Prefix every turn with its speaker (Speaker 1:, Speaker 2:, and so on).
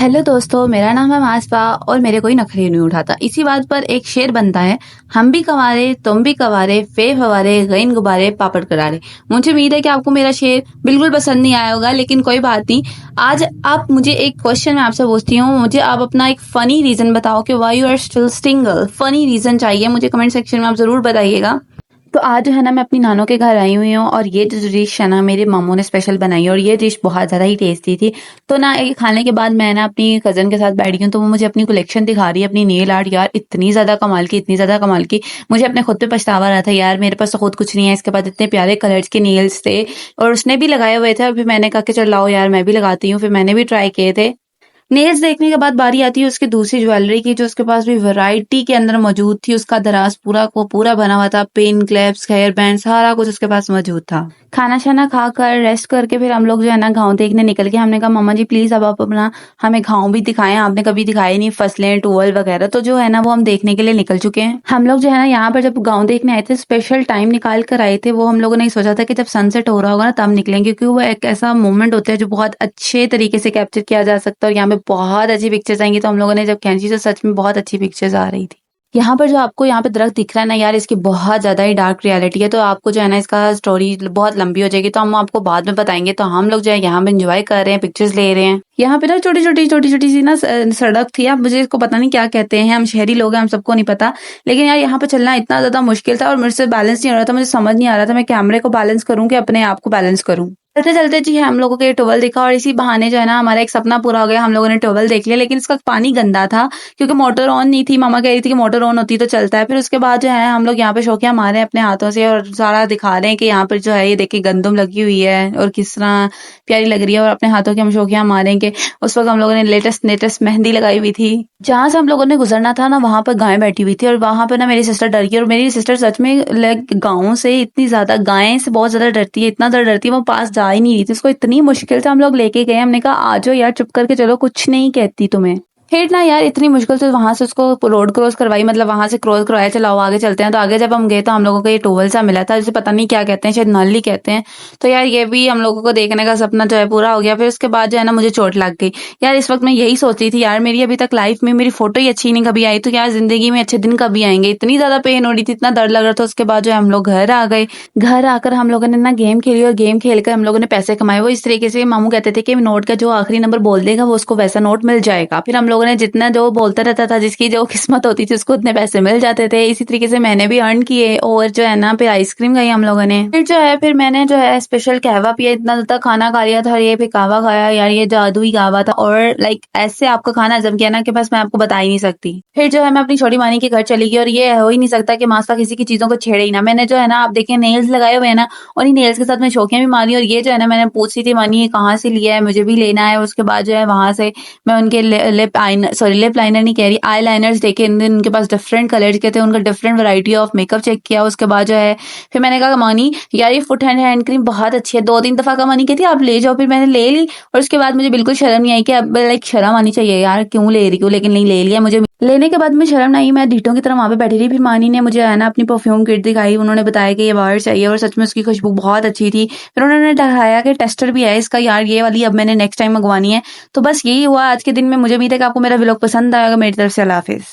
Speaker 1: Hello दोस्तों, मेरा नाम है मासपा और मेरे कोई नखरे नहीं उठाता। इसी बात पर एक शेर बनता है, हम भी कवारे तुम भी कवारे, फेब हवारे गईन गुब्बारे पापड़ करारे। मुझे उम्मीद है कि आपको मेरा शेर बिल्कुल पसंद नहीं आया होगा, लेकिन कोई बात नहीं। आज आप मुझे एक क्वेश्चन मैं आपसे पूछती हूँ, मुझे आप अपना एक फनी रीजन बताओ कि why you are still single. Funny reason चाहिए मुझे, कमेंट सेक्शन में आप जरूर बताइएगा। तो आज जो है ना, मैं अपनी नानों के घर आई हुई हूँ और ये जो डिश है ना, मेरे मामू ने स्पेशल बनाई है और ये डिश बहुत ज़्यादा ही टेस्टी थी। तो ना ये खाने के बाद मैं ना अपनी कज़न के साथ बैठी हूँ, तो वो मुझे अपनी कलेक्शन दिखा रही है, अपनी नेल आर्ट। यार इतनी ज़्यादा कमाल की, इतनी ज़्यादा कमाल की। मुझे अपने खुद पे पछतावा रहा था, यार मेरे पास तो खुद कुछ नहीं है, इसके बाद इतने प्यारे कलर्स के नेल्स थे और उसने भी लगाए हुए थे। और फिर मैंने कहा कि चल लाओ यार मैं भी लगाती हूँ, फिर मैंने भी ट्राई किए थे। नेल्स देखने के बाद बारी आती है उसकी दूसरी ज्वेलरी की, जो उसके पास भी वैरायटी के अंदर मौजूद थी। उसका दराज पूरा को पूरा बना हुआ था, पेन क्लिप्स, हेयर बैंड, सारा कुछ उसके पास मौजूद था। खाना शाना खाकर रेस्ट करके फिर हम लोग जो है ना गाँव देखने निकल गए। हमने कहा मम्मा जी प्लीज अब आप अपना हमें गाँव भी दिखाएं, आपने कभी दिखाई नहीं, फसलें टूअल वगैरह। तो जो है ना वो हम देखने के लिए निकल चुके हैं। हम लोग जो है ना यहाँ पर जब गाँव देखने आए थे, स्पेशल टाइम निकाल कर आए थे। वो हम लोगों ने सोचा था कि जब सनसेट हो रहा होगा ना तब निकलेंगे, क्योंकि वो एक ऐसा मोमेंट होता है जो बहुत अच्छे तरीके से कैप्चर किया जा सकता है और यहाँ पे बहुत अच्छी पिक्चर्स आएंगी। तो हम लोगों ने जब खींची तो सच में बहुत अच्छी पिक्चर्स आ रही थी। यहाँ पर जो आपको यहाँ पे दरख्त दिख रहा है ना यार, इसकी बहुत ज्यादा ही डार्क रियलिटी है। तो आपको जो है ना इसका स्टोरी बहुत लंबी हो जाएगी, तो हम आपको बाद में बताएंगे। तो हम लोग जो है यहाँ पे एंजॉय कर रहे हैं, पिक्चर्स ले रहे हैं। यहाँ पे ना छोटी छोटी सी ना सड़क थी। अब मुझे इसको पता नहीं क्या कहते हैं, हम शहरी लोग हैं, हम सबको नहीं पता। लेकिन यार यहाँ पे चलना इतना ज्यादा मुश्किल था और मेरे से बैलेंस नहीं हो रहा था। मुझे समझ नहीं आ रहा था मैं कैमरे को बैलेंस करूँ कि अपने आप को बैलेंस करूँ। चलते चलते जी हम लोगों को ये टॉवल दिखा और इसी बहाने जो है ना हमारा एक सपना पूरा हो गया। हम लोगों ने टॉवल देख लिया, लेकिन इसका पानी गंदा था क्योंकि मोटर ऑन नहीं थी। मामा कह रही थी कि मोटर ऑन होती तो चलता है। फिर उसके बाद जो है हम लोग यहाँ पे शौकिया मारे हैं अपने हाथों से और सारा दिखा रहे हैं कि यहाँ पर जो है ये देखिए गंदम लगी हुई है और किस तरह प्यारी लग रही है। और अपने हाथों की हम शौकिया मारेंगे। उस वक्त हम लोगों ने लेटेस्ट मेहंदी लगाई हुई थी। जहां से हम लोगों ने गुजरना था ना, वहां पर गाय बैठी हुई थी और वहां पर ना मेरी सिस्टर डर गई। और मेरी सिस्टर सच में लाइक गाँव से इतनी ज्यादा, गाय से बहुत ज्यादा डरती है, इतना ज्यादा डरती है, वो पास जा ही नहीं रही थी। उसको इतनी मुश्किल से हम लोग लेके गए। हमने कहा आ जाओ यार, चुप करके चलो, कुछ नहीं कहती तुम्हें। फिर ना यार इतनी मुश्किल से वहां से उसको रोड क्रॉस करवाई, मतलब वहां से क्रॉस करवाया, चलाओ आगे चलते हैं। तो आगे जब हम गए तो हम लोगों को ये टोवल सा मिला था, जिसे पता नहीं क्या कहते हैं, शायद नल ही कहते हैं। तो यार ये भी हम लोगों को देखने का सपना जो है पूरा हो गया। फिर उसके बाद जो है ना मुझे चोट लग गई। यार इस वक्त मैं यही सोच रही थी, यार मेरी अभी तक लाइफ में मेरी फोटो ही अच्छी नहीं कभी आई, तो यार जिंदगी में अच्छे दिन कभी आएंगे। इतनी ज्यादा पेन हो रही थी, इतना दर्द लग रहा था। उसके बाद जो है हम लोग घर आ गए। घर आकर हम लोगों ने ना गेम खेली और गेम खेलकर हम लोगों ने पैसे कमाए। वो इस तरीके से, मामू कहते थे कि नोट का जो आखिरी नंबर बोल देगा वो उसको वैसा नोट मिल जाएगा। फिर हम लोगों ने जितना जो बोलता रहता था, जिसकी जो किस्मत होती थी उसको उतने पैसे मिल जाते थे। इसी तरीके से मैंने भी अर्न किए और जो है ना फिर आइसक्रीम खाई हम लोगों ने। फिर जो है फिर मैंने जो है स्पेशल कहवा पिया, इतना ज्यादा खाना खा लिया था और ये फिर कहवा खाया। यार ये जादुई कहवा था और लाइक ऐसे आपका खाना हजम किया ना कि बस मैं आपको बता ही नहीं सकती। फिर जो है मैं अपनी छोटी मानी के घर चली गई और ये हो ही नहीं सकता कि मासा किसी की चीजों को छेड़े ही ना। मैंने जो है ना, आप देखिए नेल्स लगाए हुए हैं ना, और इन नेल्स के साथ मैं शौकियां भी मारी। और ये जो है ना मैंने पूछ रही थी मानी ये कहाँ से लिया है, मुझे भी लेना है। उसके बाद जो है वहां से मैं उनके लिप लाइनर नहीं कह रही, आई लाइनर्स देखे। उनके पास डिफरेंट कलर्स के थे, उनका different variety of makeup check किया। उसके बाद जो है फिर मैंने कहा मानी यार ये फुट एंड हैंड क्रीम बहुत अच्छी है। 2-3 दफा का मानी कहती आप ले जाओ। फिर मैंने ले ली और उसके बाद मुझे बिल्कुल शर्म नहीं आई कि अब लाइक शर्म आनी चाहिए यार, क्यों ले रही हूँ, लेकिन नहीं ले लिया। मुझे लेने के बाद में शर्म नहीं, मैं ढीठों की तरह वहां पे बैठी रही। फिर मानी ने मुझे है ना अपनी परफ्यूम किट दिखाई, उन्होंने बताया कि ये बाहर चाहिए और सच में उसकी खुशबू बहुत अच्छी थी। फिर उन्होंने दिखाया कि टेस्टर भी है इसका, यार ये वाली अब मैंने नेक्स्ट टाइम मंगवानी है। तो बस यही हुआ आज के दिन में। मुझे उम्मीद है कि आपको मेरा व्लॉग पसंद आएगा। मेरी तरफ से अल्लाह हाफिज।